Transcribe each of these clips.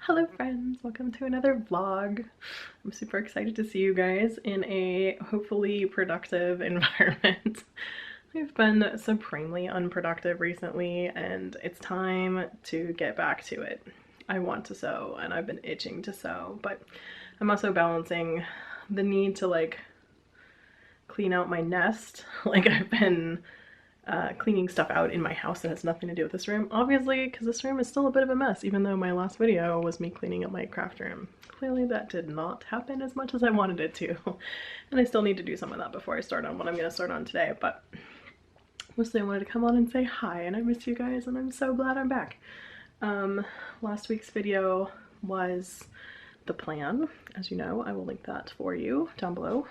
Hello friends, welcome to another vlog. I'm super excited to see you guys in a hopefully productive environment. I've been supremely unproductive recently and it's time to get back to it. I want to sew and I've been itching to sew, but I'm also balancing the need to like clean out my nest. Like I've been cleaning stuff out in my house that has nothing to do with this room, obviously, because this room is still a bit of a mess, even though my last video was me cleaning up my craft room. Clearly that did not happen as much as I wanted it to, and I still need to do some of that before I start on what I'm going to start on today, but mostly I wanted to come on and say hi, and I miss you guys, and I'm so glad I'm back. Last week's video was the plan, as you know. I will link that for you down below.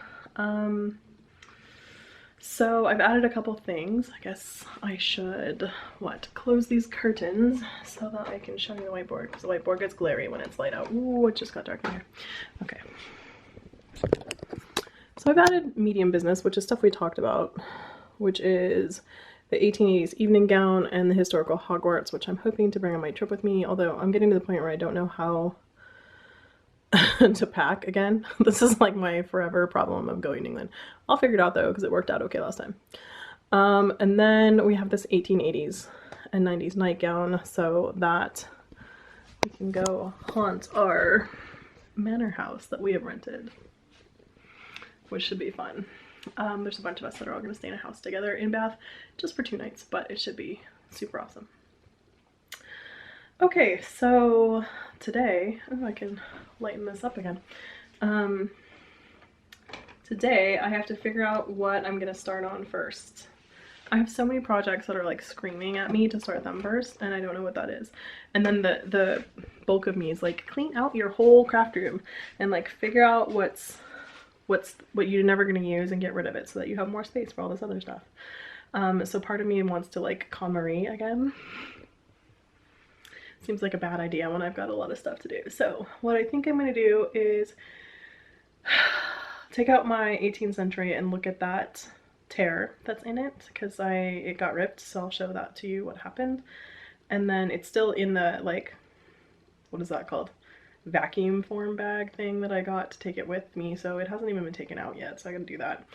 So I've added a couple things. I guess I should, close these curtains so that I can show you the whiteboard, because the whiteboard gets glary when it's light out. Ooh, it just got dark in here. Okay. So I've added medium business, which is stuff we talked about, which is the 1880s evening gown and the historical Hogwarts, which I'm hoping to bring on my trip with me, although I'm getting to the point where I don't know how to pack again. This is like my forever problem of going to England. I'll figure it out though, because it worked out okay last time. And then we have this 1880s and 90s nightgown so that we can go haunt our manor house that we have rented, which should be fun. There's a bunch of us that are all going to stay in a house together in Bath just for 2 nights, but it should be super awesome. Okay, so today, I can lighten this up again. Today I have to figure out what I'm gonna start on first. I have so many projects that are like screaming at me to start them first, and I don't know what that is. And then the bulk of me is like, clean out your whole craft room and like figure out what you're never gonna use and get rid of it so that you have more space for all this other stuff. So part of me wants to like KonMari again. Seems like a bad idea when I've got a lot of stuff to do. So what I think I'm going to do is take out my 18th century and look at that tear that's in it, because it got ripped, so I'll show that to you what happened. And then it's still in the, like, what is that called? Vacuum form bag thing that I got to take it with me, so it hasn't even been taken out yet, so I gotta do that.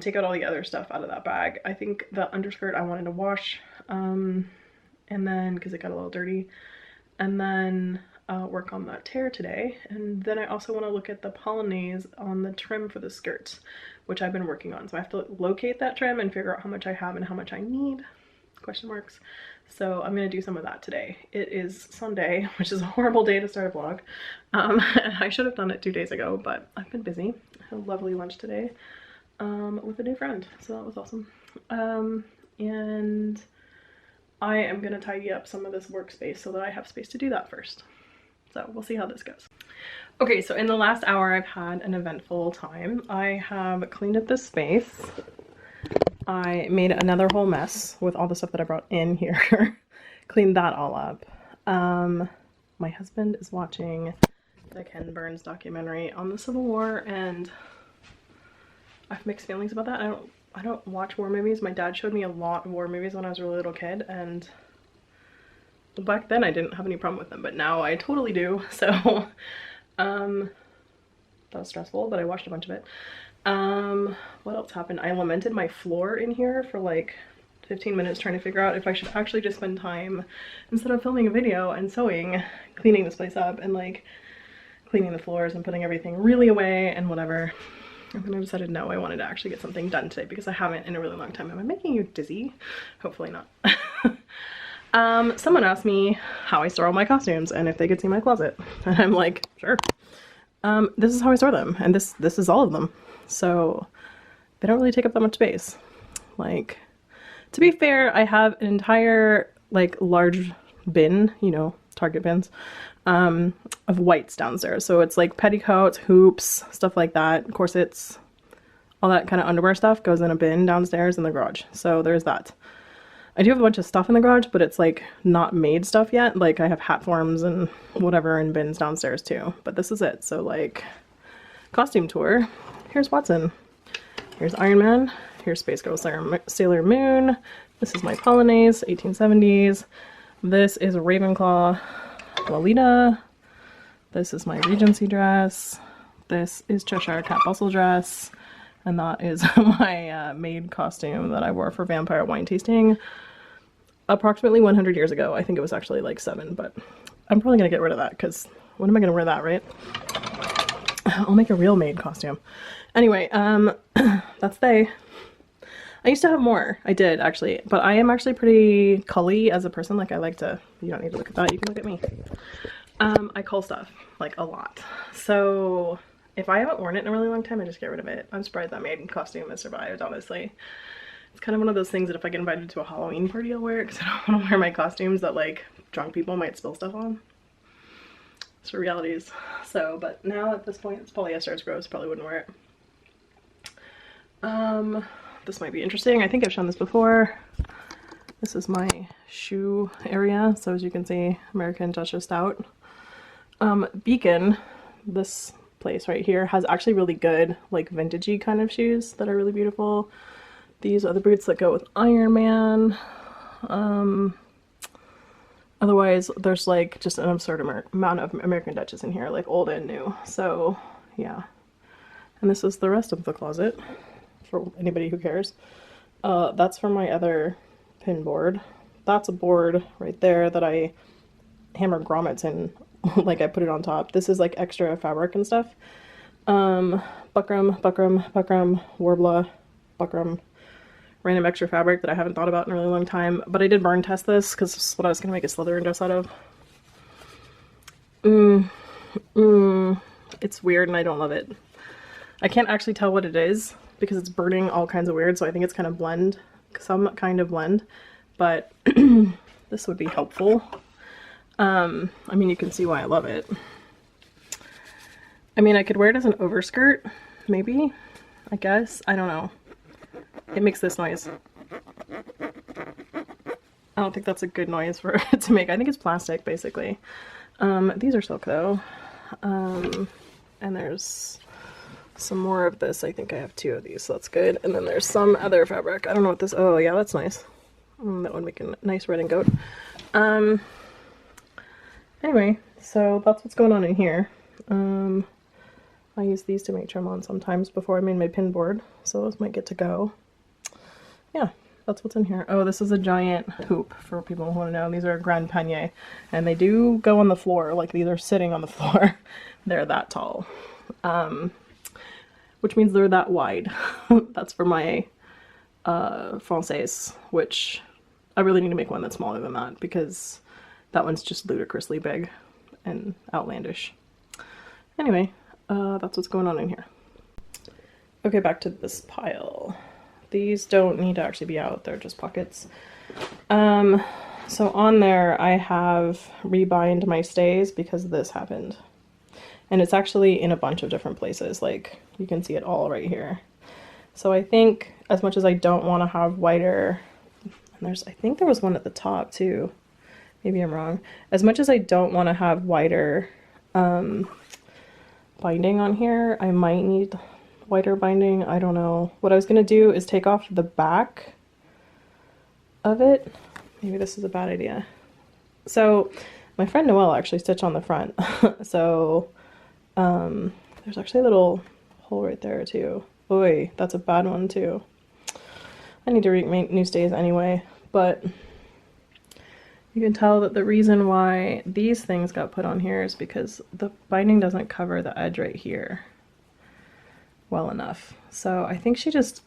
Take out all the other stuff out of that bag. I think the underskirt I wanted to wash, and then because it got a little dirty, and then work on that tear today. And then I also want to look at the polonaise on the trim for the skirt, which I've been working on. So I have to locate that trim and figure out how much I have and how much I need, question marks. So I'm going to do some of that today. It is Sunday, which is a horrible day to start a vlog. I should have done it 2 days ago, but I've been busy. I had a lovely lunch today with a new friend, so that was awesome. And I am going to tidy up some of this workspace so that I have space to do that first. So we'll see how this goes. Okay, so in the last hour I've had an eventful time. I have cleaned up this space. I made another whole mess with all the stuff that I brought in here. Cleaned that all up. My husband is watching the Ken Burns documentary on the Civil War, and I have mixed feelings about that. I don't watch war movies. My dad showed me a lot of war movies when I was a really little kid, and back then I didn't have any problem with them, but now I totally do. So that was stressful, but I watched a bunch of it. What else happened? I lamented my floor in here for like 15 minutes trying to figure out if I should actually just spend time, instead of filming a video and sewing, cleaning this place up and like cleaning the floors and putting everything really away and whatever. And then I decided no, I wanted to actually get something done today because I haven't in a really long time. Am I making you dizzy? Hopefully not. Someone asked me how I store all my costumes and if they could see my closet. And I'm like, sure. This is how I store them, and this is all of them. So they don't really take up that much space. Like, to be fair, I have an entire like large bin, you know, Target bins, of whites downstairs. So it's like petticoats, hoops, stuff like that, corsets, all that kind of underwear stuff goes in a bin downstairs in the garage. So there's that. I do have a bunch of stuff in the garage, but it's like not made stuff yet. Like I have hat forms and whatever in bins downstairs too, but this is it. So like costume tour, here's Watson, here's Iron Man, here's Space Girl Sailor Moon, this is my polonaise, 1870s, this is Ravenclaw Lolita, This is my Regency dress. This is Cheshire Cat Bustle dress. And that is my maid costume that I wore for vampire wine tasting approximately 100 years ago. I think it was actually like 7, but I'm probably gonna get rid of that because when am I gonna wear that, right? I'll make a real maid costume. Anyway, that's they. I used to have more. I did actually, but I am actually pretty cully as a person. Like I like to, you don't need to look at that, you can look at me. I cull stuff like a lot. So if I haven't worn it in a really long time, I just get rid of it. I'm surprised that maid costume has survived, honestly. It's kind of one of those things that if I get invited to a Halloween party, I'll wear it because I don't want to wear my costumes that like drunk people might spill stuff on. It's for realities. So, but now at this point, it's polyester, it's gross, probably wouldn't wear it. This might be interesting. I think I've shown this before. This is my shoe area. So as you can see, American Duchess Stout. Beacon, this place right here, has actually really good like vintagey kind of shoes that are really beautiful. These are the boots that go with Iron Man. Otherwise, there's like just an absurd amount of American Duchess in here, like old and new. So yeah. And this is the rest of the closet for anybody who cares. That's for my other pin board. That's a board right there that I hammer grommets in. Like I put it on top. This is like extra fabric and stuff. Buckram, Warbler, Buckram. Random extra fabric that I haven't thought about in a really long time. But I did burn test this because this is what I was going to make a Slytherin dress out of. It's weird and I don't love it. I can't actually tell what it is because it's burning all kinds of weird, so I think it's kind of blend, some kind of blend. But this would be helpful. I mean, you can see why I love it. I mean, I could wear it as an overskirt, maybe, I guess. I don't know. It makes this noise. I don't think that's a good noise for it to make. I think it's plastic, basically. These are silk, though. And there's some more of this. I think I have 2 of these, so that's good. And then there's some other fabric. I don't know what this... Oh, yeah, that's nice. That would make a nice red and goat. Anyway, so that's what's going on in here. I use these to make trim on sometimes before I made my pin board, so those might get to go. Yeah, that's what's in here. Oh, this is a giant hoop for people who want to know. These are Grand Panier, and they do go on the floor. Like, these are sitting on the floor. They're that tall, which means they're that wide. That's for my Française, which I really need to make one that's smaller than that because that one's just ludicrously big and outlandish. Anyway, that's what's going on in here. Okay, back to this pile. These don't need to actually be out, they're just pockets. So on there I have rebind my stays because this happened. And it's actually in a bunch of different places, like you can see it all right here. So I think as much as I don't want to have wider, and I think there was one at the top too. Maybe I'm wrong. As much as I don't want to have wider binding on here, I might need wider binding. I don't know. What I was going to do is take off the back of it. Maybe this is a bad idea. So my friend Noelle actually stitched on the front. So there's actually a little hole right there too. Oy, that's a bad one too. I need to remake new stays anyway, but you can tell that the reason why these things got put on here is because the binding doesn't cover the edge right here well enough. So I think she just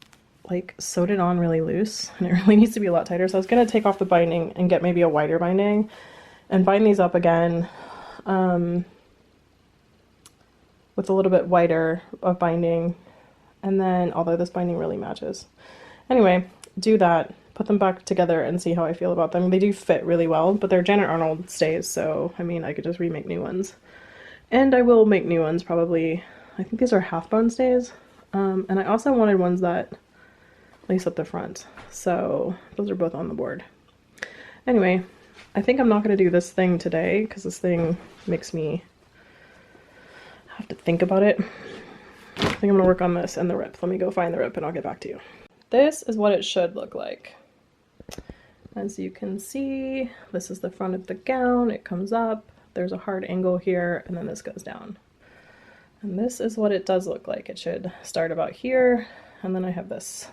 like sewed it on really loose and it really needs to be a lot tighter. So I was going to take off the binding and get maybe a wider binding and bind these up again with a little bit wider of binding. And then, although this binding really matches. Anyway, do that. Put them back together and see how I feel about them. They do fit really well, but they're Janet Arnold stays, so I mean I could just remake new ones. And I will make new ones probably. I think these are half bone stays. And I also wanted ones that lace up the front. So those are both on the board. Anyway, I think I'm not going to do this thing today because this thing makes me have to think about it. I think I'm going to work on this and the rip. Let me go find the rip and I'll get back to you. This is what it should look like. As you can see, this is the front of the gown. It comes up. there's a hard angle here, and then this goes down. And this is what it does look like. It should start about here, and then I have this.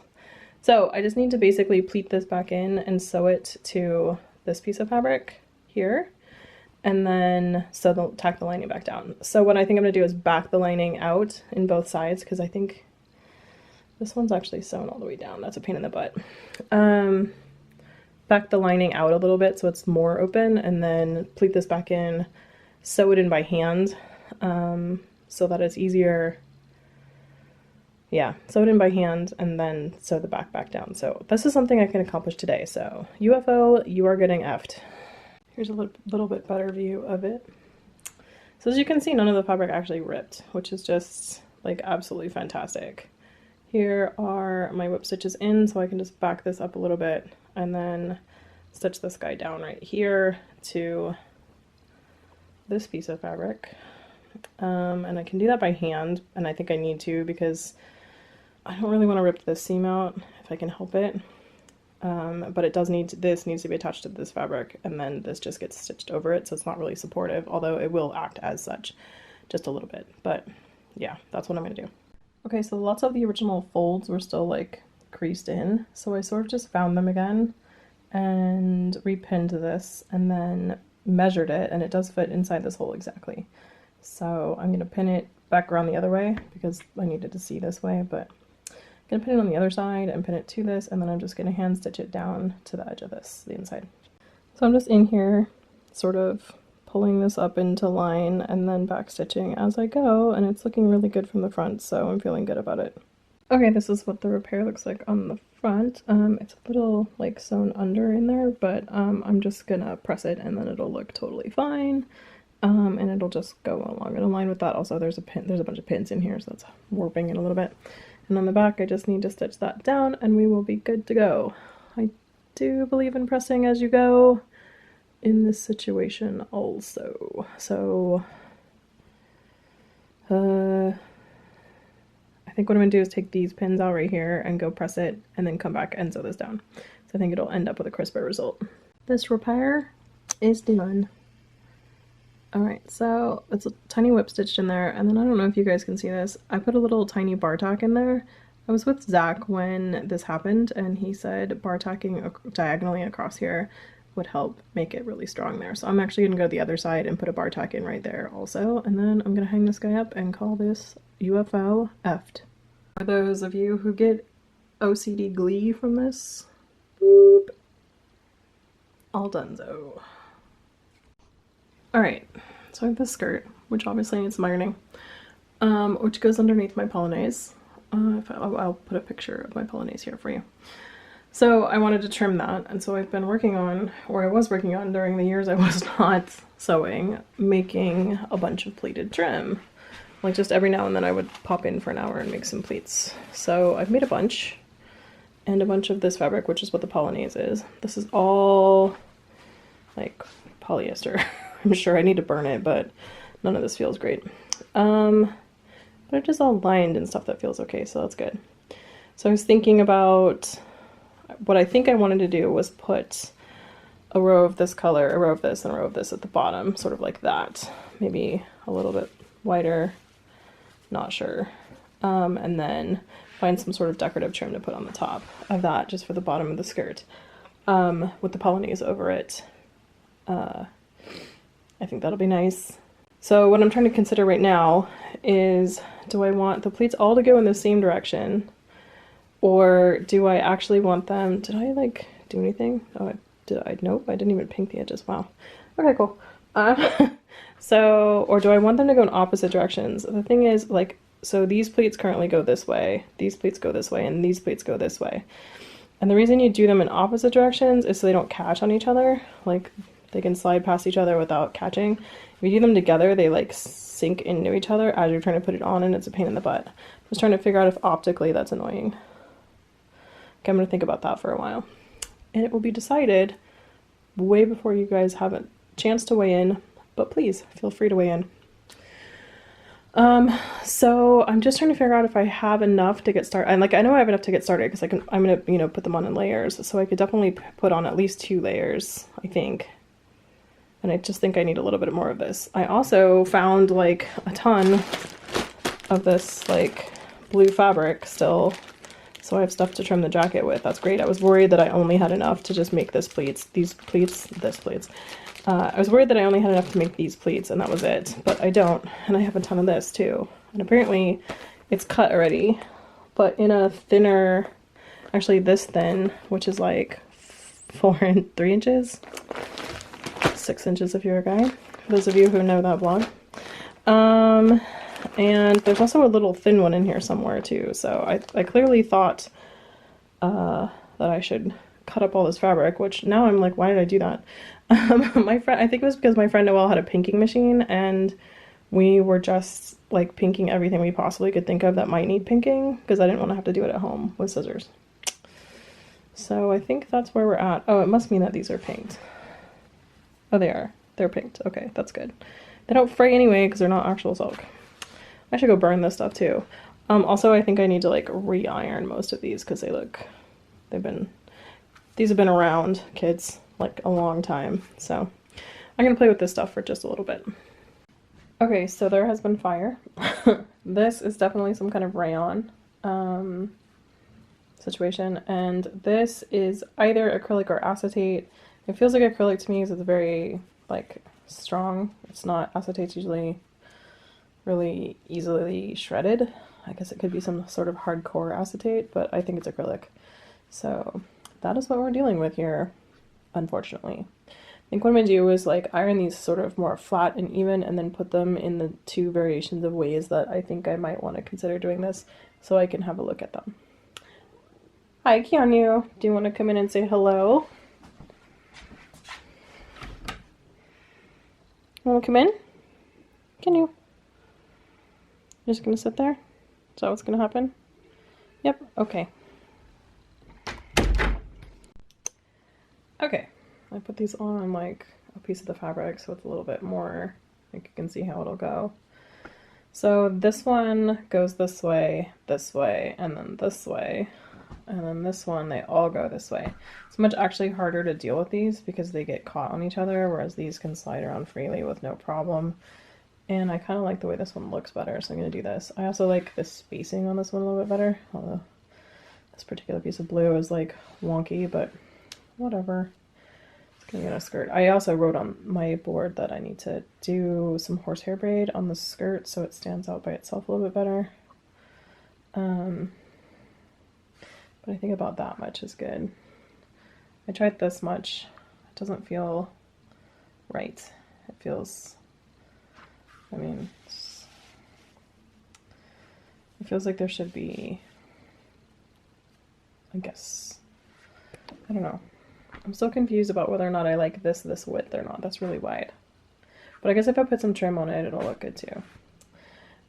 So I just need to basically pleat this back in and sew it to this piece of fabric here, and then tack the lining back down. So what I think I'm gonna do is back the lining out in both sides, because I think this one's actually sewn all the way down. That's a pain in the butt. Back the lining out a little bit so it's more open, and then pleat this back in, sew it in by hand, so that it's easier. Yeah, sew it in by hand and then sew the back down. So this is something I can accomplish today. So UFO, you are getting effed. Here's a little bit better view of it. So as you can see, none of the fabric actually ripped, which is just like absolutely fantastic. Here are my whip stitches in, so I can just back this up a little bit and then stitch this guy down right here to this piece of fabric. And I can do that by hand, and I think I need to because I don't really want to rip this seam out if I can help it. But it does this needs to be attached to this fabric, and then this just gets stitched over it, so it's not really supportive, although it will act as such just a little bit. But yeah, that's what I'm gonna do. Okay, so lots of the original folds were still like creased in, so I sort of just found them again and repinned this and then measured it, and it does fit inside this hole exactly. So I'm gonna pin it back around the other way because I needed to see this way, but I'm gonna pin it on the other side and pin it to this, and then I'm just gonna hand stitch it down to the edge of this, the inside. So I'm just in here sort of pulling this up into line and then back stitching as I go, and it's looking really good from the front, so I'm feeling good about it. Okay, this is what the repair looks like on the front. It's a little like sewn under in there, but I'm just gonna press it and then it'll look totally fine. And it'll just go along in line with that. Also, there's a bunch of pins in here, so that's warping it a little bit. And on the back, I just need to stitch that down and we will be good to go. I do believe in pressing as you go in this situation also. So, I think what I'm gonna do is take these pins out right here and go press it and then come back and sew this down. So I think it'll end up with a crisper result. This repair is done. Alright, so it's a tiny whip stitched in there, and then I don't know if you guys can see this, I put a little tiny bar tack in there. I was with Zach when this happened, and he said bar tacking diagonally across here would help make it really strong there. So I'm actually going to go to the other side and put a bar tack in right there also, and then I'm going to hang this guy up and call this UFO effed. For those of you who get OCD glee from this, boop, all donezo. Alright, so I have this skirt, which obviously needs some ironing, which goes underneath my polonaise. I'll put a picture of my polonaise here for you. So I wanted to trim that, and so I've been working on, or I was working on during the years I was not sewing, making a bunch of pleated trim. Like just every now and then I would pop in for an hour and make some pleats. So I've made a bunch, and a bunch of this fabric, which is what the polonaise is. This is all like polyester. I'm sure I need to burn it, but none of this feels great. But it's just all lined and stuff that feels okay, so that's good. So I was thinking about, what I think I wanted to do was put a row of this color, a row of this, and a row of this at the bottom, sort of like that. Maybe a little bit wider, not sure. And then find some sort of decorative trim to put on the top of that, just for the bottom of the skirt, with the polonaise over it. I think that'll be nice. So what I'm trying to consider right now is, do I want the pleats all to go in the same direction, or do I actually want them, did I like do anything? Oh, nope, I didn't even pink the edges. Wow. Okay, cool. So, or do I want them to go in opposite directions? The thing is, like, so these pleats currently go this way, these pleats go this way, and these pleats go this way. And the reason you do them in opposite directions is so they don't catch on each other. Like, they can slide past each other without catching. If you do them together, they like sink into each other as you're trying to put it on, and it's a pain in the butt. I'm just trying to figure out if optically that's annoying. Okay, I'm gonna think about that for a while. And it will be decided way before you guys have a chance to weigh in, but please feel free to weigh in. So I'm just trying to figure out if I have enough to get started. And like, I know I have enough to get started because I'm gonna, you know, put them on in layers. So I could definitely put on at least 2 layers, I think. And I just think I need a little bit more of this. I also found like a ton of this like blue fabric still. So I have stuff to trim the jacket with. That's great. I was worried that I only had enough to just make this pleats. I was worried that I only had enough to make these pleats and that was it. But I don't. And I have a ton of this too. And apparently it's cut already. But in a thinner, actually this thin, which is like 3 inches. 6 inches if you're a guy. For those of you who know that vlog. And there's also a little thin one in here somewhere too. So I clearly thought that I should cut up all this fabric, which now I'm like, why did I do that? My friend, I think it was because my friend Noelle had a pinking machine and we were just like pinking everything we possibly could think of that might need pinking because I didn't want to have to do it at home with scissors. So I think that's where we're at. Oh, it must mean that these are pinked. Oh, they are. They're pinked. Okay, that's good. They don't fray anyway because they're not actual silk. I should go burn this stuff too. Also, I think I need to like re-iron most of these because these have been around, kids, like a long time. So I'm gonna play with this stuff for just a little bit. Okay, so there has been fire. This is definitely some kind of rayon situation, and this is either acrylic or acetate. It feels like acrylic to me because it's very like strong. It's not. Acetate's usually really easily shredded. I guess it could be some sort of hardcore acetate, but I think it's acrylic. So that is what we're dealing with here, unfortunately. I think what I'm going to do is like iron these sort of more flat and even and then put them in the 2 variations of ways that I think I might want to consider doing this so I can have a look at them. Hi, Keanu. Do you want to come in and say hello? Want to come in? Can you? You're just going to sit there? Is that what's going to happen? Yep, okay. Okay, I put these on like a piece of the fabric so it's a little bit more, I think you can see how it'll go. So this one goes this way, and then this way, and then this one, they all go this way. It's much actually harder to deal with these because they get caught on each other, whereas these can slide around freely with no problem. And I kind of like the way this one looks better, so I'm going to do this. I also like the spacing on this one a little bit better, although this particular piece of blue is like wonky, but whatever. It's going to get a skirt. I also wrote on my board that I need to do some horsehair braid on the skirt so it stands out by itself a little bit better. But I think about that much is good. I tried this much. It doesn't feel right. It feels, I mean, it feels like there should be, I guess, I don't know. I'm still confused about whether or not I like this width or not. That's really wide. But I guess if I put some trim on it, it'll look good too.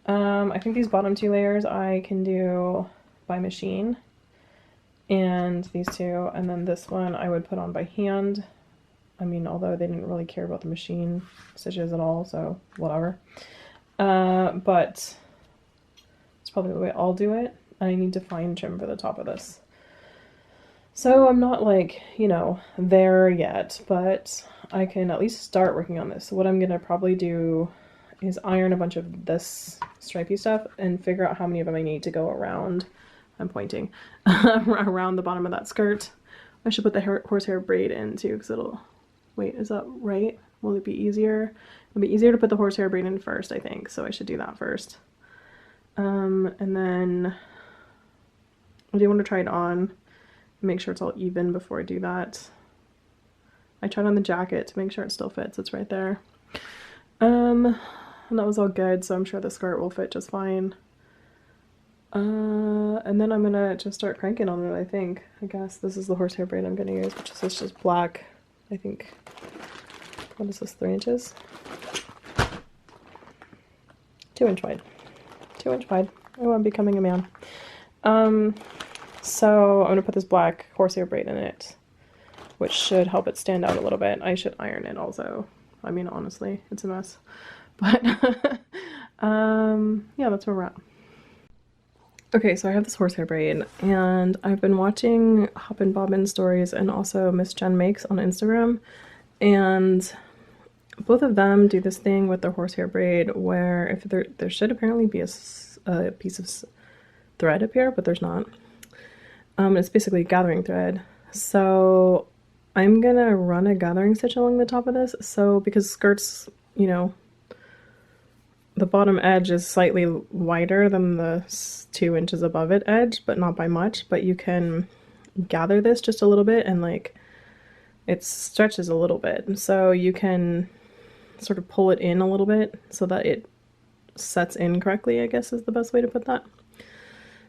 I think these bottom 2 layers I can do by machine. And these 2, and then this one I would put on by hand. I mean, although they didn't really care about the machine stitches at all, so whatever. But it's probably the way I'll do it. I need to fine trim for the top of this. So I'm not like, you know, there yet, but I can at least start working on this. So what I'm going to probably do is iron a bunch of this stripy stuff and figure out how many of them I need to go around. I'm pointing around the bottom of that skirt. I should put the horsehair braid in too, because it'll, wait, is that right? Will it be easier? It'll be easier to put the horsehair braid in first, I think. So I should do that first. And then I do want to try it on, make sure it's all even before I do that. I tried on the jacket to make sure it still fits. It's right there. And that was all good, so I'm sure the skirt will fit just fine. And then I'm gonna just start cranking on it, I think. I guess this is the horsehair braid I'm gonna use, which is just black, I think. What is this, 3 inches? 2 inch wide. 2 inch wide. Oh, I'm becoming a man. So I'm gonna put this black horsehair braid in it, which should help it stand out a little bit. I should iron it also. I mean, honestly, it's a mess. But, yeah, that's where we're at. Okay, so I have this horsehair braid, and I've been watching Hoppin' Bobbin stories and also Miss Jen Makes on Instagram, and both of them do this thing with their horsehair braid where if there should apparently be a piece of thread up here, but there's not. It's basically gathering thread. So I'm gonna run a gathering stitch along the top of this. So because skirts, you know, the bottom edge is slightly wider than the 2 inches above it edge, but not by much. But you can gather this just a little bit and like it stretches a little bit. So you can sort of pull it in a little bit so that it sets in correctly, I guess is the best way to put that.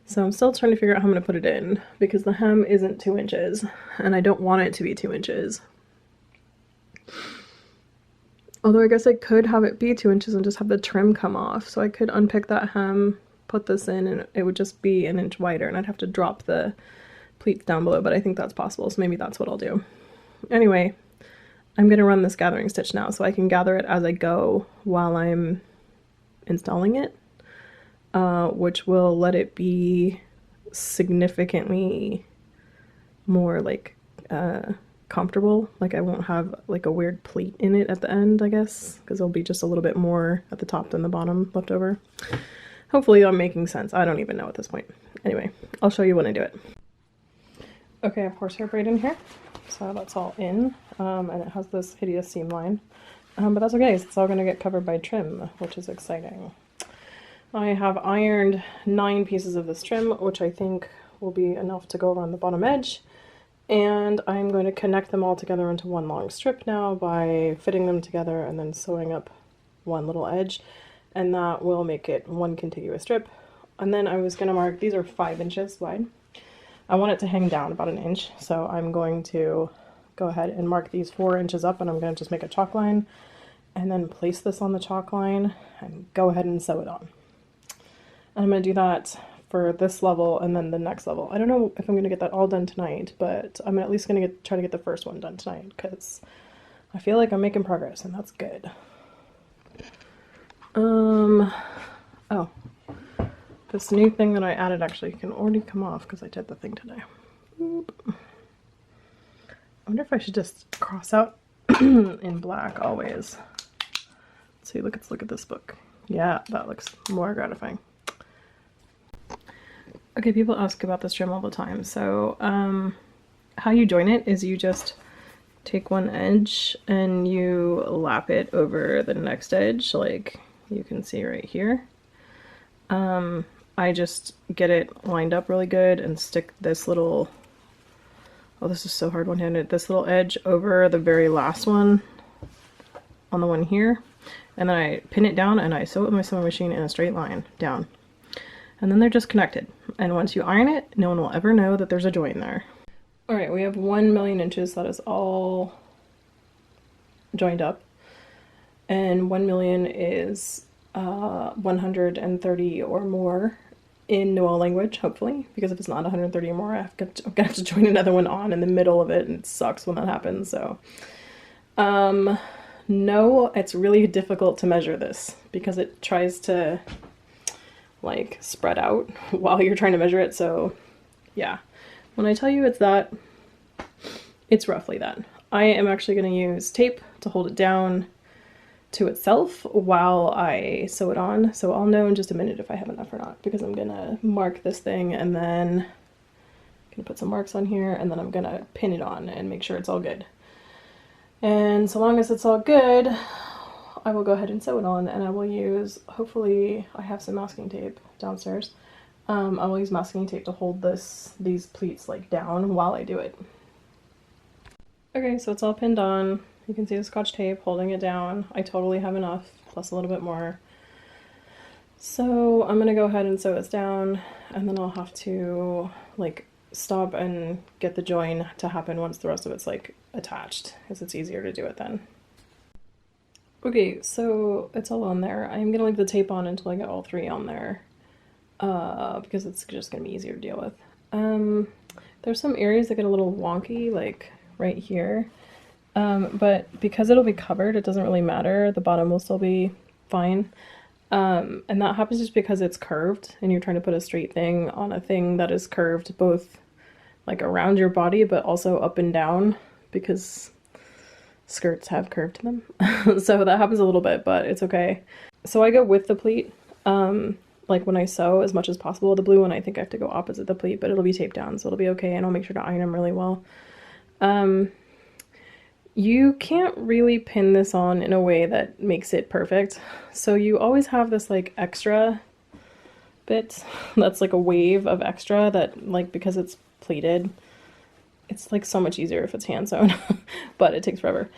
So I'm still trying to figure out how I'm going to put it in because the hem isn't 2 inches and I don't want it to be 2 inches. Although I guess I could have it be 2 inches and just have the trim come off. So I could unpick that hem, put this in, and it would just be 1 inch wider and I'd have to drop the pleats down below, but I think that's possible. So maybe that's what I'll do. Anyway, I'm going to run this gathering stitch now so I can gather it as I go while I'm installing it. Which will let it be significantly more like comfortable. Like I won't have like a weird pleat in it at the end, I guess, because there'll be just a little bit more at the top than the bottom left over. Hopefully I'm making sense. I don't even know at this point. Anyway, I'll show you when I do it. Okay, I have horsehair braid in here, so that's all in, and it has this hideous seam line, but that's okay, it's all going to get covered by trim, which is exciting. I have ironed 9 pieces of this trim, which I think will be enough to go around the bottom edge. And I'm going to connect them all together into one long strip now by fitting them together and then sewing up one little edge. And that will make it one contiguous strip. And then I was going to mark, these are 5 inches wide. I want it to hang down about 1 inch. So I'm going to go ahead and mark these 4 inches up and I'm going to just make a chalk line and then place this on the chalk line and go ahead and sew it on. I'm going to do that for this level and then the next level. I don't know if I'm going to get that all done tonight, but I'm at least going to try to get the first one done tonight because I feel like I'm making progress and that's good. Oh, this new thing that I added actually can already come off because I did the thing today. I wonder if I should just cross out in black always. Let's see, let's look at this book. Yeah, that looks more gratifying. Okay, people ask about this trim all the time. So how you join it is you just take one edge and you lap it over the next edge, like you can see right here. I just get it lined up really good and stick this little, oh this is so hard one-handed, this little edge over the very last one on the one here. And then I pin it down and I sew it with my sewing machine in a straight line down. And then they're just connected. And once you iron it, no one will ever know that there's a join there. All right, we have 1,000,000 inches. That is all joined up. And 1,000,000 is 130 or more in Noel language, hopefully. Because if it's not 130 or more, I'm gonna have to join another one on in the middle of it, and it sucks when that happens, so. No, it's really difficult to measure this because it tries to like spread out while you're trying to measure it. So yeah, when I tell you it's that, it's roughly that. I am actually going to use tape to hold it down to itself while I sew it on. So I'll know in just a minute if I have enough or not, because I'm going to mark this thing and then I'm going to put some marks on here and then I'm going to pin it on and make sure it's all good. And so long as it's all good, I will go ahead and sew it on, and I will use, hopefully I have some masking tape downstairs. I will use masking tape to hold these pleats like down while I do it. Okay, so it's all pinned on. You can see the Scotch tape holding it down. I totally have enough, plus a little bit more. So I'm gonna go ahead and sew this down, and then I'll have to like stop and get the join to happen once the rest of it's like attached, because it's easier to do it then. Okay, so it's all on there. I'm gonna leave the tape on until I get all 3 on there, because it's just gonna be easier to deal with. There's some areas that get a little wonky, like right here, but because it'll be covered, it doesn't really matter. The bottom will still be fine, and that happens just because it's curved, and you're trying to put a straight thing on a thing that is curved both like around your body, but also up and down, because skirts have curve to them. So that happens a little bit, but it's okay. So I go with the pleat, like when I sew as much as possible. The blue one, I think I have to go opposite the pleat, but it'll be taped down, so it'll be okay, and I'll make sure to iron them really well. You can't really pin this on in a way that makes it perfect. So you always have this like extra bit that's like a wave of extra that, like, because it's pleated, it's like so much easier if it's hand sewn, but it takes forever.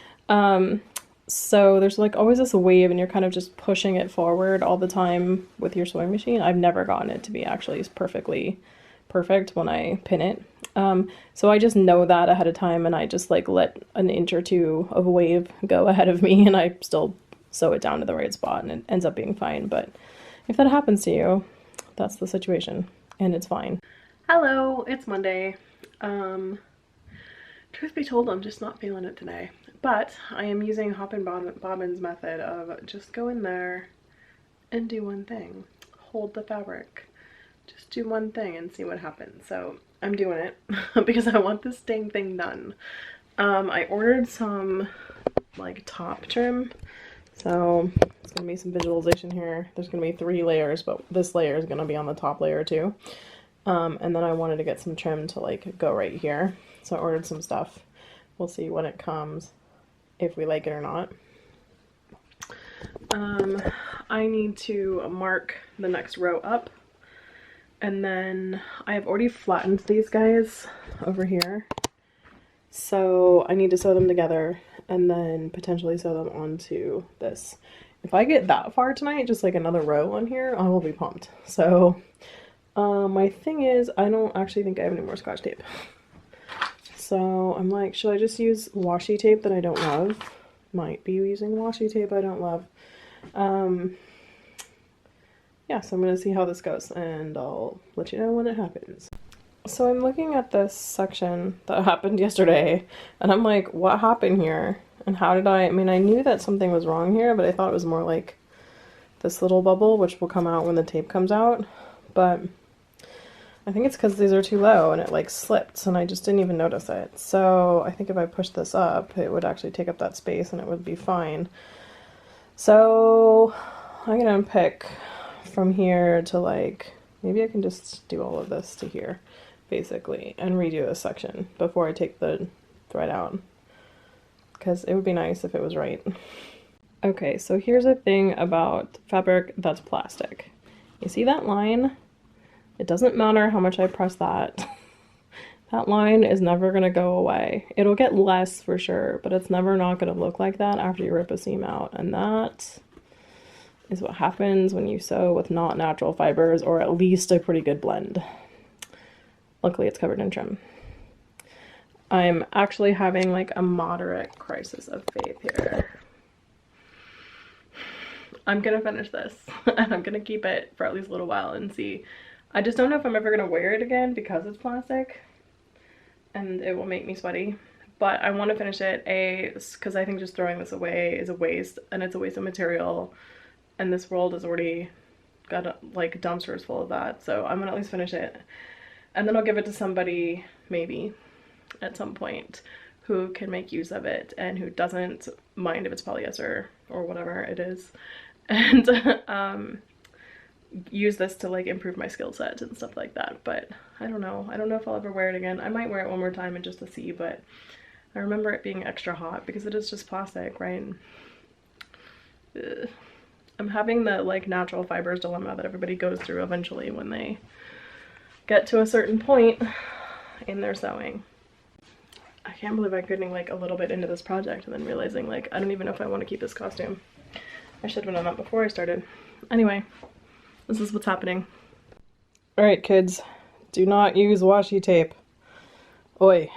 So there's like always this wave and you're kind of just pushing it forward all the time with your sewing machine. I've never gotten it to be actually perfectly perfect when I pin it. So I just know that ahead of time, and I just like let an inch or two of a wave go ahead of me, and I still sew it down to the right spot, and it ends up being fine. But if that happens to you, that's the situation, and it's fine. Hello, it's Monday. Truth be told, I'm just not feeling it today, but I am using Hop and Bobbin's method of just go in there and do one thing. Hold the fabric. Just do one thing and see what happens. So I'm doing it because I want this dang thing done. I ordered some like top trim. So it's gonna be some visualization here. There's gonna be 3 layers, but this layer is gonna be on the top layer too. And then I wanted to get some trim to like go right here. So I ordered some stuff. We'll see when it comes, if we like it or not. I need to mark the next row up. And then I have already flattened these guys over here. So I need to sew them together and then potentially sew them onto this. If I get that far tonight, just like another row on here, I will be pumped. So my thing is, I don't actually think I have any more Scotch tape. So I'm like, should I just use washi tape that I don't love? Might be using washi tape I don't love. Yeah, so I'm going to see how this goes, and I'll let you know when it happens. So I'm looking at this section that happened yesterday, and I'm like, what happened here? And how did I mean, I knew that something was wrong here, but I thought it was more like this little bubble, which will come out when the tape comes out. But I think it's because these are too low, and it like slipped, and I just didn't even notice it. So I think if I push this up, it would actually take up that space, and it would be fine. So I'm going to pick from here to like, maybe I can just do all of this to here basically and redo this section before I take the thread out, because it would be nice if it was right. Okay, so here's a thing about fabric that's plastic. You see that line? It doesn't matter how much I press that. That line is never going to go away. It'll get less for sure, but it's never not going to look like that after you rip a seam out, and that is what happens when you sew with not natural fibers, or at least a pretty good blend. Luckily it's covered in trim. I'm actually having like a moderate crisis of faith here. I'm gonna finish this and I'm gonna keep it for at least a little while and see. I just don't know if I'm ever gonna wear it again because it's plastic and it will make me sweaty. But I want to finish it, because I think just throwing this away is a waste, and it's a waste of material. And this world has already got like dumpsters full of that. So I'm gonna at least finish it. And then I'll give it to somebody, maybe, at some point, who can make use of it and who doesn't mind if it's polyester or whatever it is. And use this to like improve my skill set and stuff like that. But I don't know. I don't know if I'll ever wear it again. I might wear it one more time and just to see, but I remember it being extra hot because it is just plastic, right? Ugh. I'm having the like natural fibers dilemma that everybody goes through eventually when they get to a certain point in their sewing. I can't believe I'm getting like a little bit into this project and then realizing like I don't even know if I want to keep this costume. I should have done that before I started. Anyway, this is what's happening. Alright kids, do not use washi tape. Oi.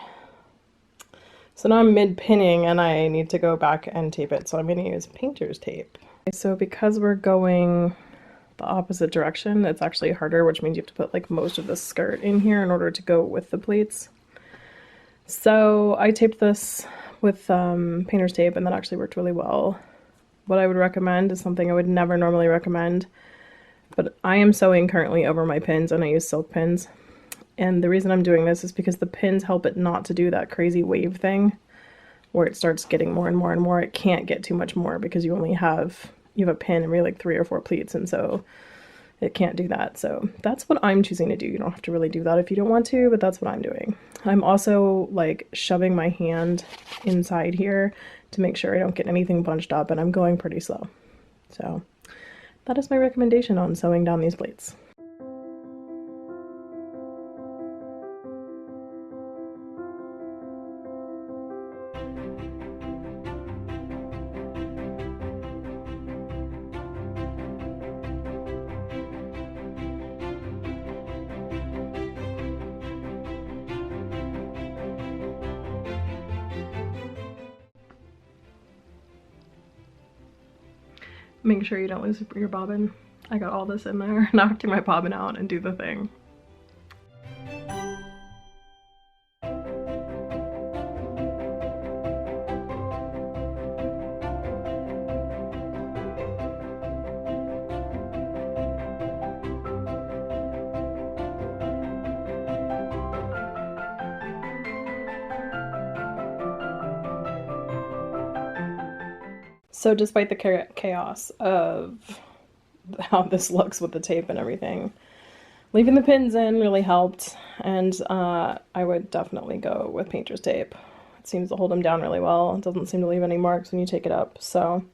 So now I'm mid-pinning and I need to go back and tape it, so I'm going to use painter's tape. So because we're going the opposite direction, it's actually harder, which means you have to put like most of the skirt in here in order to go with the pleats. So I taped this with painter's tape, and that actually worked really well. What I would recommend is something I would never normally recommend, but I am sewing currently over my pins, and I use silk pins. And the reason I'm doing this is because the pins help it not to do that crazy wave thing where it starts getting more and more and more. It can't get too much more because you have a pin and really like 3 or 4 pleats, and so it can't do that. So that's what I'm choosing to do. You don't have to really do that if you don't want to, but that's what I'm doing. I'm also like shoving my hand inside here to make sure I don't get anything bunched up, and I'm going pretty slow. So that is my recommendation on sewing down these pleats. Make sure you don't lose your bobbin. I got all this in there. Now I have to take my bobbin out and do the thing. So despite the chaos of how this looks with the tape and everything, leaving the pins in really helped, and I would definitely go with painter's tape. It seems to hold them down really well. It doesn't seem to leave any marks when you take it up. So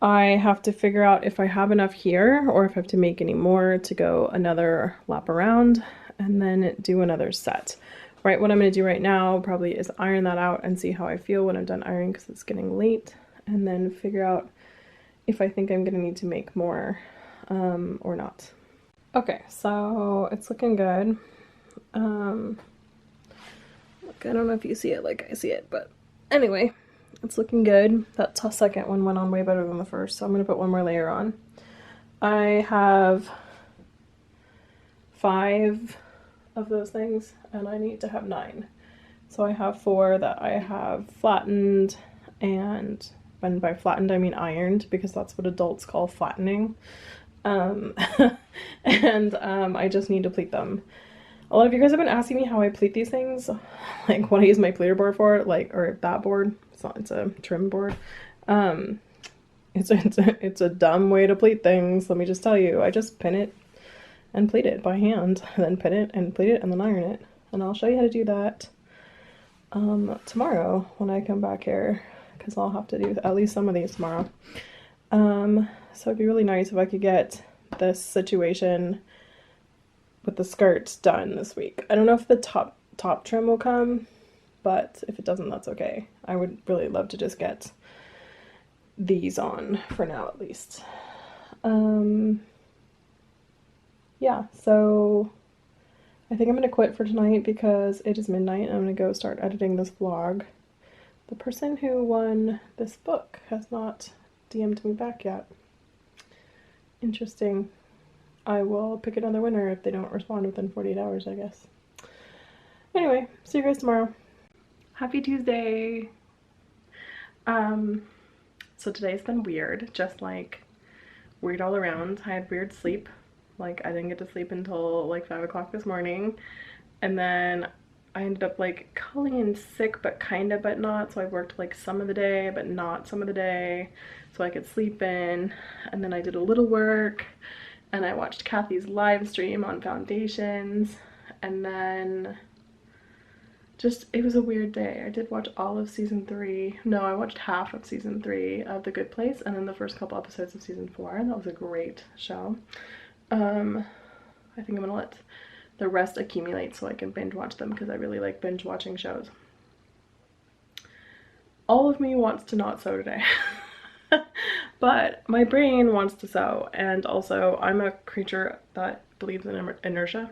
I have to figure out if I have enough here or if I have to make any more to go another lap around and then do another set. Right, what I'm going to do right now probably is iron that out and see how I feel when I'm done ironing because it's getting late, and then figure out if I think I'm gonna need to make more or not. Okay, so it's looking good. Look, I don't know if you see it like I see it, but anyway, it's looking good. That second one went on way better than the first, so I'm gonna put one more layer on. I have 5 of those things, and I need to have 9. So I have 4 that I have flattened, and by flattened I mean ironed, because that's what adults call flattening. And I just need to pleat them. A lot of you guys have been asking me how I pleat these things, like what I use my pleater board for, like, or that board. It's a trim board. It's a dumb way to pleat things, let me just tell you. I just pin it and pleat it by hand, and then pin it and pleat it and then iron it. And I'll show you how to do that tomorrow when I come back here, because I'll have to do at least some of these tomorrow. So it'd be really nice if I could get this situation with the skirts done this week. I don't know if the top trim will come, but if it doesn't, that's okay. I would really love to just get these on for now at least. Yeah, so I think I'm gonna quit for tonight because it is midnight and I'm gonna go start editing this vlog. The person who won this book has not DM'd me back yet. Interesting. I will pick another winner if they don't respond within 48 hours, I guess. Anyway, see you guys tomorrow. Happy Tuesday! So today's been weird, just like weird all around. I had weird sleep. Like, I didn't get to sleep until like 5 o'clock this morning, and then I ended up like calling in sick, but kinda, but not. So I worked like some of the day, but not some of the day, so I could sleep in. And then I did a little work, and I watched Kathy's live stream on foundations, and then just, it was a weird day. I did watch all of season 3. No, I watched half of season 3 of The Good Place, and then the first couple episodes of season 4. That was a great show. I think I'm gonna let the rest accumulate so I can binge watch them, because I really like binge watching shows. All of me wants to not sew today. But my brain wants to sew, and also I'm a creature that believes in inertia,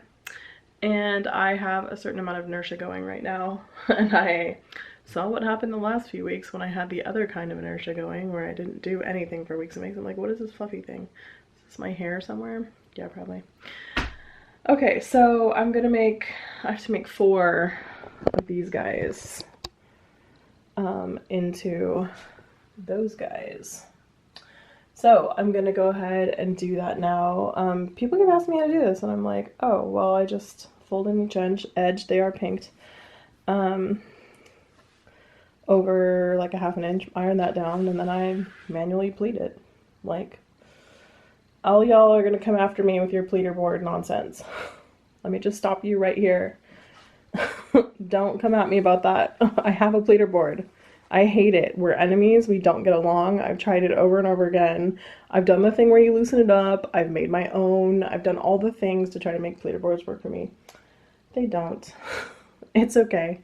and I have a certain amount of inertia going right now. And I saw what happened the last few weeks when I had the other kind of inertia going, where I didn't do anything for weeks and weeks. I'm like, what is this fluffy thing? Is this my hair somewhere? Yeah, probably. Okay, so I have to make 4 of these guys into those guys. So I'm gonna go ahead and do that now. People keep asking me how to do this, and I'm like, oh, well, I just fold in each edge. They are pinked. over like a half an inch, iron that down, and then I manually pleat it. Like, all y'all are gonna come after me with your pleater board nonsense. Let me just stop you right here. Don't come at me about that. I have a pleater board. I hate it. We're enemies. We don't get along. I've tried it over and over again. I've done the thing where you loosen it up. I've made my own. I've done all the things to try to make pleater boards work for me. They don't. It's okay.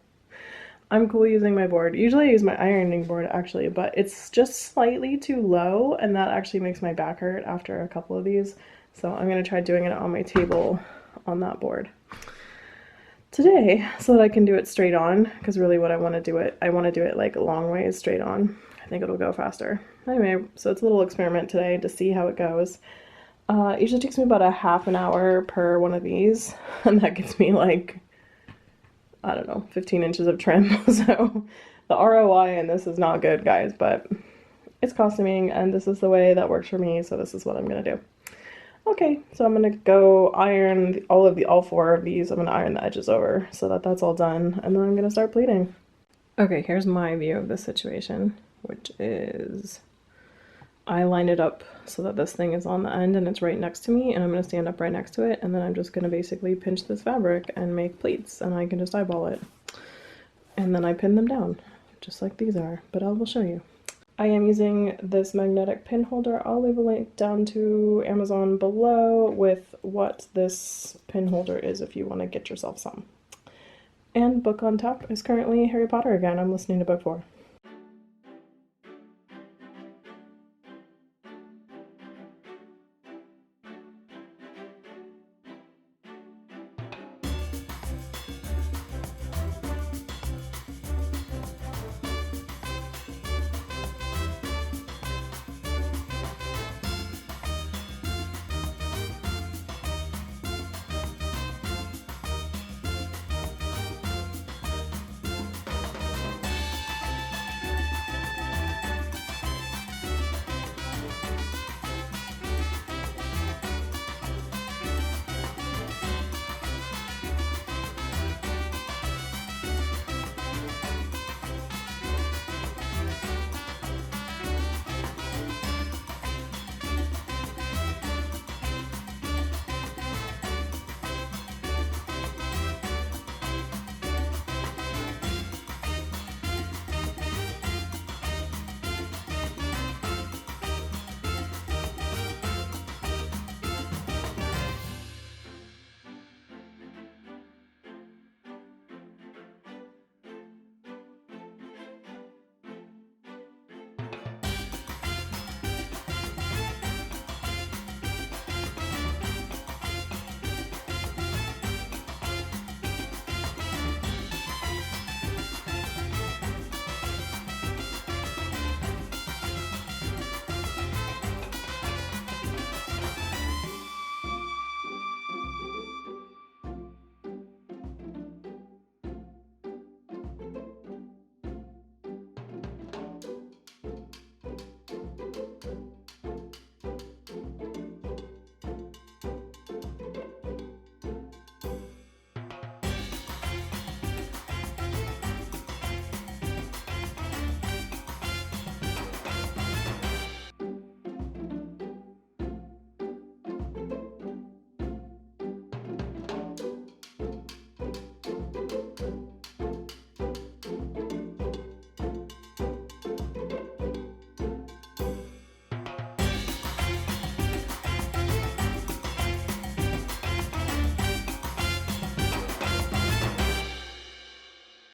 I'm cool using my board. Usually I use my ironing board actually, but it's just slightly too low, and that actually makes my back hurt after a couple of these. So I'm going to try doing it on my table on that board today so that I can do it straight on, because really what I want to do it like a long ways straight on. I think it'll go faster. Anyway, so it's a little experiment today to see how it goes. It usually takes me about a half an hour per one of these, and that gets me like, I don't know, 15 inches of trim. So the ROI in this is not good, guys, but it's costuming and this is the way that works for me, so this is what I'm gonna do. Okay, so I'm gonna go iron all four of these. I'm gonna iron the edges over so that that's all done, and then I'm gonna start pleating. Okay, here's my view of this situation, which is I line it up so that this thing is on the end and it's right next to me, and I'm going to stand up right next to it, and then I'm just going to basically pinch this fabric and make pleats, and I can just eyeball it. And then I pin them down, just like these are, but I will show you. I am using this magnetic pin holder. I'll leave a link down to Amazon below with what this pin holder is if you want to get yourself some. And book on tap is currently Harry Potter again. I'm listening to book 4.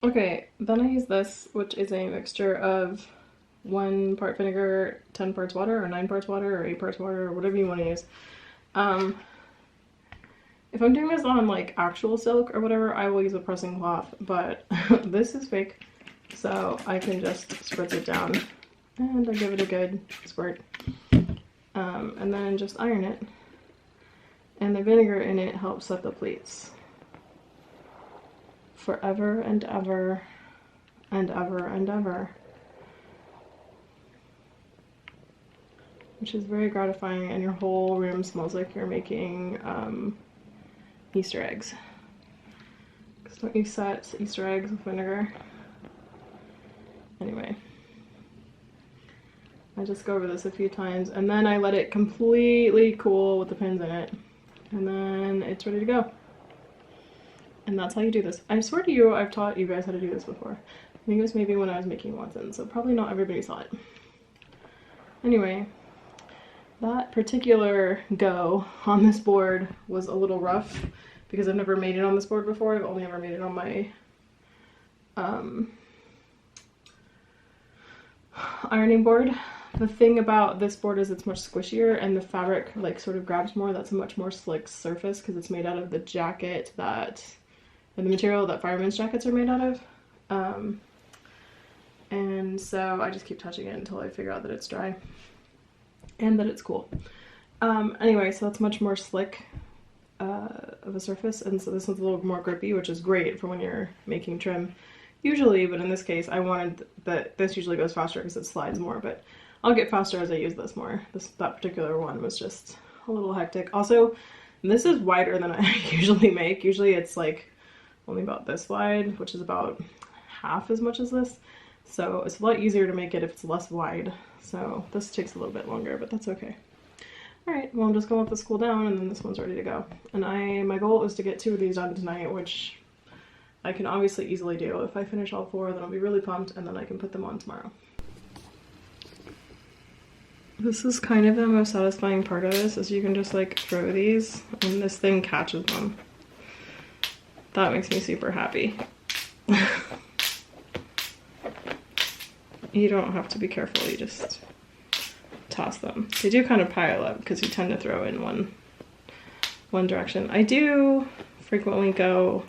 Okay, then I use this, which is a mixture of 1 part vinegar, 10 parts water, or 9 parts water, or 8 parts water, or whatever you want to use. If I'm doing this on like actual silk or whatever, I will use a pressing cloth, but this is fake, so I can just spritz it down and I give it a good squirt, and then just iron it. And the vinegar in it helps set the pleats forever and ever and ever and ever, which is very gratifying, and your whole room smells like you're making Easter eggs. Because don't you set Easter eggs with vinegar? Anyway, I just go over this a few times and then I let it completely cool with the pins in it. And then it's ready to go. And that's how you do this. I swear to you, I've taught you guys how to do this before. I think it was maybe when I was making Watsons, so probably not everybody saw it. Anyway, that particular go on this board was a little rough because I've never made it on this board before. I've only ever made it on my ironing board. The thing about this board is it's much squishier and the fabric like sort of grabs more. That's a much more slick surface because it's made out of the jacket that, or the material that firemen's jackets are made out of. And so I just keep touching it until I figure out that it's dry and that it's cool. Anyway, so that's much more slick of a surface, and so this one's a little more grippy, which is great for when you're making trim usually, but in this case I wanted that this usually goes faster because it slides more, but I'll get faster as I use this more. That particular one was just a little hectic. Also, this is wider than I usually make. Usually it's like only about this wide, which is about half as much as this. So it's a lot easier to make it if it's less wide. So this takes a little bit longer, but that's okay. All right, well, I'm just gonna let this cool down and then this one's ready to go. And my goal is to get 2 of these done tonight, which I can obviously easily do. If I finish all 4, then I'll be really pumped and then I can put them on tomorrow. This is kind of the most satisfying part of this, is you can just like throw these and this thing catches them. That makes me super happy. You don't have to be careful, you just toss them. They do kind of pile up because you tend to throw in one direction. I do frequently go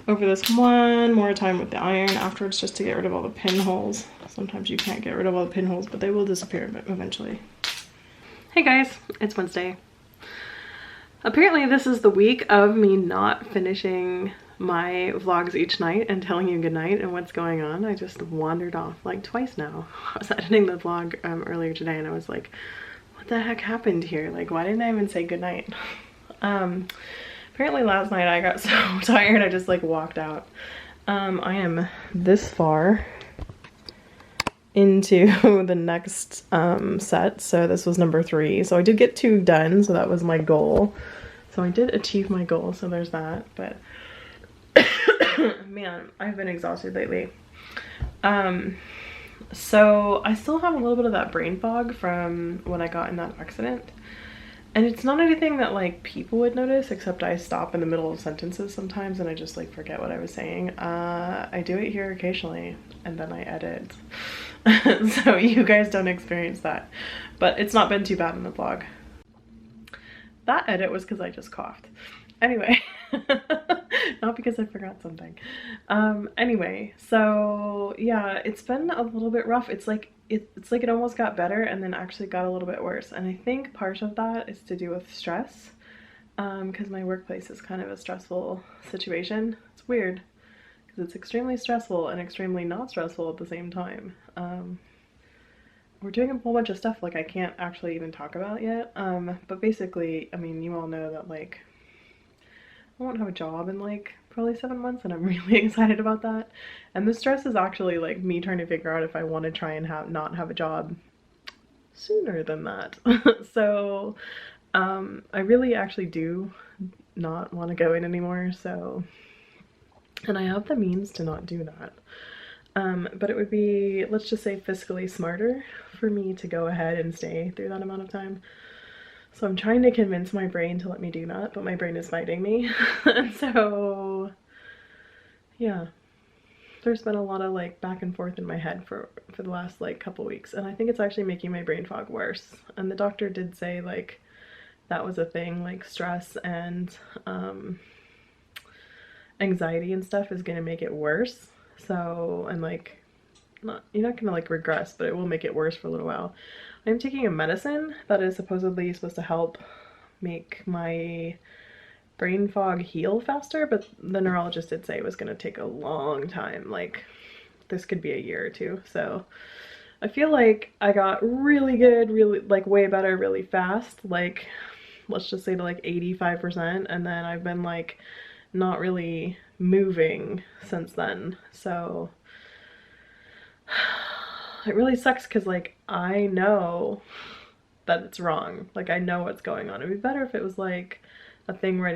over this one more time with the iron afterwards just to get rid of all the pinholes. Sometimes you can't get rid of all the pinholes, but they will disappear eventually. Hey guys, it's Wednesday. Apparently this is the week of me not finishing my vlogs each night and telling you goodnight and what's going on. I just wandered off like twice now. I was editing the vlog earlier today and I was like, what the heck happened here? Like, why didn't I even say goodnight? Apparently last night I got so tired I just like walked out. I am this far into the next set, so this was number 3. So I did get 2 done, so that was my goal. So I did achieve my goal, so there's that. But man, I've been exhausted lately. So I still have a little bit of that brain fog from when I got in that accident. And it's not anything that like people would notice, except I stop in the middle of sentences sometimes and I just like forget what I was saying. I do it here occasionally and then I edit. So you guys don't experience that, but it's not been too bad in the vlog. That edit was because I just coughed. Anyway, not because I forgot something. Anyway, so yeah, it's been a little bit rough. It's like it almost got better and then actually got a little bit worse. And I think part of that is to do with stress, because my workplace is kind of a stressful situation. It's weird because it's extremely stressful and extremely not stressful at the same time. We're doing a whole bunch of stuff like I can't actually even talk about yet. But basically, I mean, you all know that like I won't have a job in like probably 7 months and I'm really excited about that. And the stress is actually like me trying to figure out if I want to try and not have a job sooner than that. So I really actually do not want to go in anymore, so, and I have the means to not do that. But it would be, let's just say, fiscally smarter for me to go ahead and stay through that amount of time. So I'm trying to convince my brain to let me do that, but my brain is fighting me. So yeah, there's been a lot of like back and forth in my head for the last like couple weeks, and I think it's actually making my brain fog worse. And the doctor did say like that was a thing, like stress and anxiety and stuff is gonna make it worse. So, and like you're not gonna like regress, but it will make it worse for a little while. I'm taking a medicine that is supposedly supposed to help make my brain fog heal faster, but the neurologist did say it was gonna take a long time. Like this could be a year or 2. So I feel like I got really good, really like way better really fast, like let's just say to like 85%, and then I've been like not really moving since then. So it really sucks because like I know that it's wrong. Like I know what's going on. It'd be better if it was like a thing where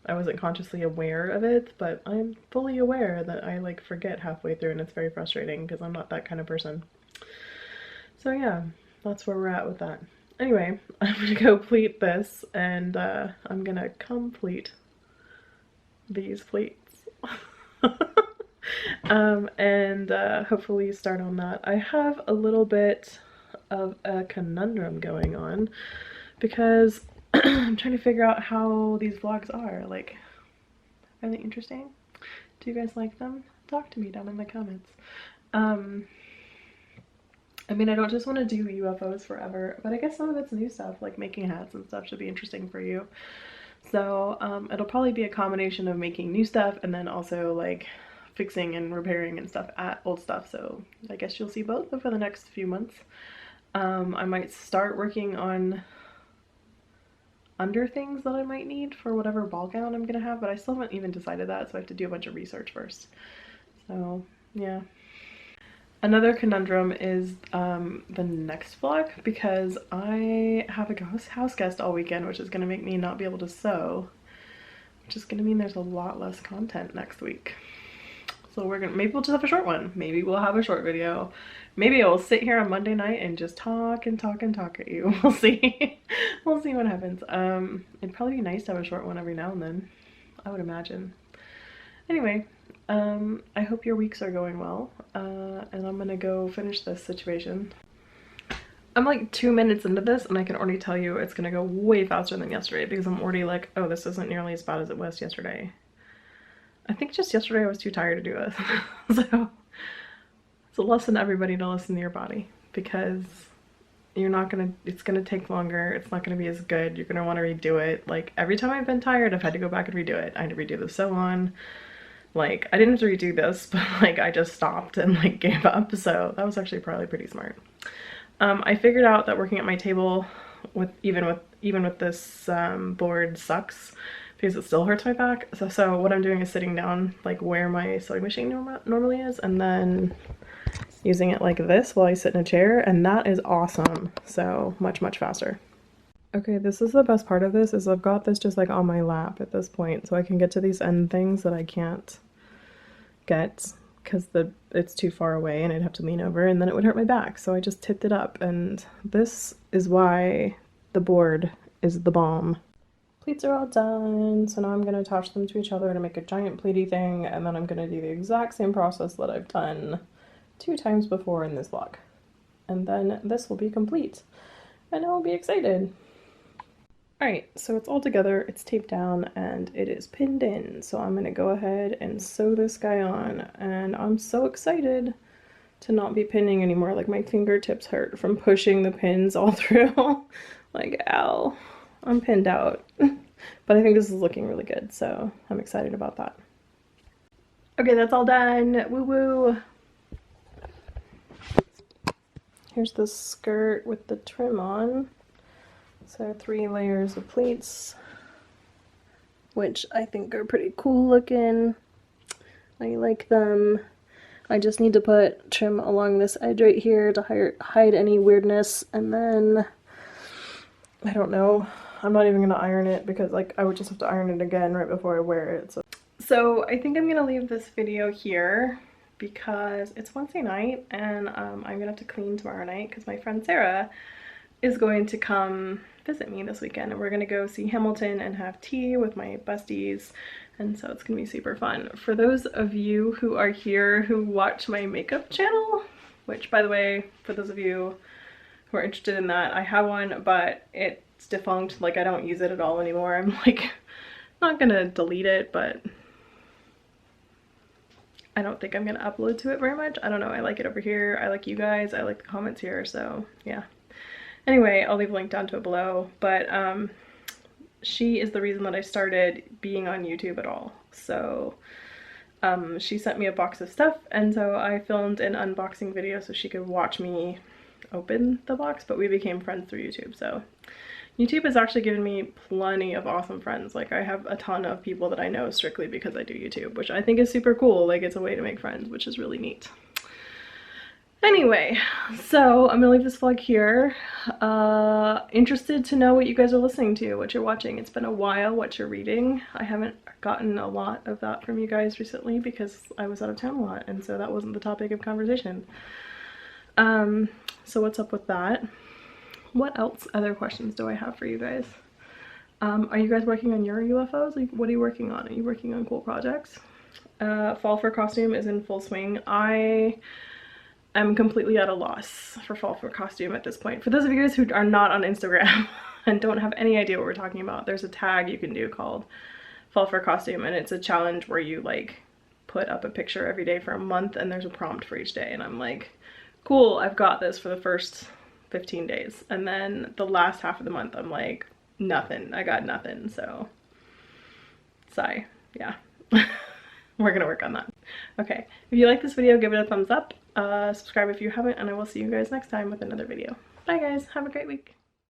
I wasn't consciously aware of it, but I'm fully aware that I like forget halfway through and it's very frustrating because I'm not that kind of person. So yeah, that's where we're at with that. Anyway, I'm gonna go pleat this and I'm gonna complete these pleats. And hopefully start on that. I have a little bit of a conundrum going on because I'm trying to figure out how these vlogs are. Like, are they interesting? Do you guys like them? Talk to me down in the comments. I mean, I don't just want to do UFOs forever, but I guess some of it's new stuff, like making hats and stuff should be interesting for you. So it'll probably be a combination of making new stuff and then also like fixing and repairing and stuff at old stuff. So I guess you'll see both for the next few months. I might start working on under things that I might need for whatever ball gown I'm gonna have, but I still haven't even decided that, so I have to do a bunch of research first. So yeah. Another conundrum is the next vlog, because I have a house guest all weekend, which is gonna make me not be able to sew, which is gonna mean there's a lot less content next week. So maybe we'll just have a short one. Maybe we'll have a short video. Maybe I will sit here on Monday night and just talk and talk and talk at you. We'll see. We'll see what happens. It'd probably be nice to have a short one every now and then, I would imagine. Anyway, I hope your weeks are going well, and I'm gonna go finish this situation. I'm like 2 minutes into this and I can already tell you it's gonna go way faster than yesterday because I'm already like, oh, this isn't nearly as bad as it was yesterday. I think just yesterday I was too tired to do this. So it's a lesson, everybody, to listen to your body, because it's gonna take longer. It's not gonna be as good. You're gonna want to redo it. Like every time I've been tired, I've had to go back and redo it. I had to redo the sew on. Like I didn't have to redo this, but like I just stopped and like gave up. So that was actually probably pretty smart. I figured out that working at my table even with this board sucks, because it still hurts my back. So what I'm doing is sitting down like where my sewing machine normally is, and then using it like this while I sit in a chair, and that is awesome. So much faster. Okay, this is the best part of this, is I've got this just like on my lap at this point, so I can get to these end things that I can't get because it's too far away and I'd have to lean over and then it would hurt my back. So I just tipped it up, and this is why the board is the bomb. Pleats are all done, so now I'm going to attach them to each other to make a giant pleaty thing, and then I'm going to do the exact same process that I've done 2 times before in this vlog. And then this will be complete, and I will be excited. Alright, so it's all together, it's taped down, and it is pinned in, so I'm going to go ahead and sew this guy on, and I'm so excited to not be pinning anymore. Like my fingertips hurt from pushing the pins all through. Like, ow. I'm pinned out. But I think this is looking really good, so I'm excited about that. Okay, that's all done. Woo woo! Here's the skirt with the trim on. So 3 layers of pleats, which I think are pretty cool looking. I like them. I just need to put trim along this edge right here to hide any weirdness, and then I don't know. I'm not even gonna iron it because like I would just have to iron it again right before I wear it. So I think I'm gonna leave this video here because it's Wednesday night, and I'm gonna have to clean tomorrow night because my friend Sarah is going to come visit me this weekend, and we're gonna go see Hamilton and have tea with my besties, and so it's gonna be super fun. For those of you who are here who watch my makeup channel, which by the way, for those of you who are interested in that, I have one, but it's defunct. Like I don't use it at all anymore. I'm like not gonna delete it, but I don't think I'm gonna upload to it very much. I don't know, I like it over here, I like you guys, I like the comments here, so yeah. Anyway, I'll leave a link down to it below, but she is the reason that I started being on YouTube at all. So she sent me a box of stuff, and so I filmed an unboxing video so she could watch me open the box, but we became friends through YouTube. So YouTube has actually given me plenty of awesome friends. Like I have a ton of people that I know strictly because I do YouTube, which I think is super cool. Like it's a way to make friends, which is really neat. Anyway, so I'm gonna leave this vlog here. Interested to know what you guys are listening to, what you're watching. It's been a while, what you're reading. I haven't gotten a lot of that from you guys recently because I was out of town a lot, and so that wasn't the topic of conversation. So what's up with that? What else other questions do I have for you guys? Are you guys working on your UFOs? Like, what are you working on? Are you working on cool projects? Fall for costume is in full swing. I'm completely at a loss for fall for costume at this point. For those of you guys who are not on Instagram and don't have any idea what we're talking about, there's a tag you can do called fall for costume, and it's a challenge where you like put up a picture every day for a month and there's a prompt for each day, and I'm like, cool, I've got this for the first 15 days. And then the last half of the month I'm like, nothing, I got nothing, so sigh, yeah. We're gonna work on that. Okay, if you like this video, give it a thumbs up. Subscribe if you haven't, and I will see you guys next time with another video. Bye guys, have a great week.